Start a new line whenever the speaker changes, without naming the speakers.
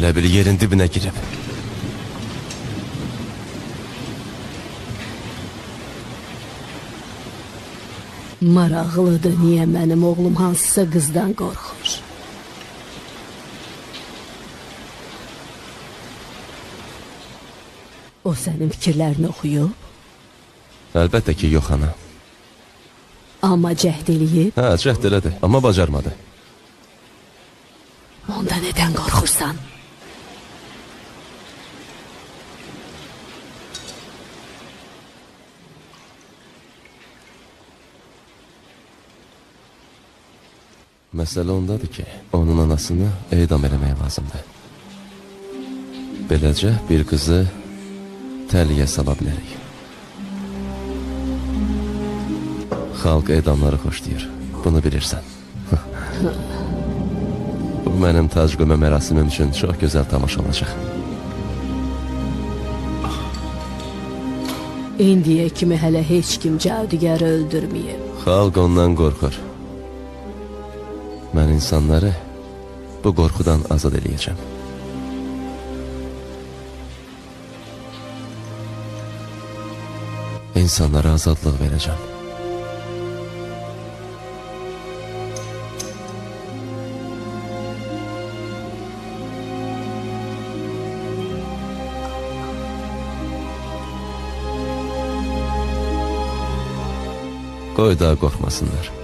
Elə bir yerin dibinə girib.
Maraqlıdır, niyə mənim oğlum hansısa qızdan qorxur? O sənin fikirlərini oxuyub?
Əlbəttə ki, yox ana.
Amma cəhd eləyib?
Hə, cəhd elədi, amma bacarmadı.
Onda nədən qorxursan?
Məsələ ondadır ki, onun anasını edam eləmək lazımdır. Beləcə bir qızı təliyə sala bilərik. Xalq edamları xoşlayır, bunu bilirsən. Bu mənim tac qoyma mərasimim üçün çox gözəl tamaşa olacaq.
İndiyə kimi hələ heç kim cadugarı öldürməyib.
Xalq ondan qorxur. Mən insanları bu qorxudan azad eləyəcəm. İnsanlara azadlıq verəcəm. Qoy da qorxmasınlar.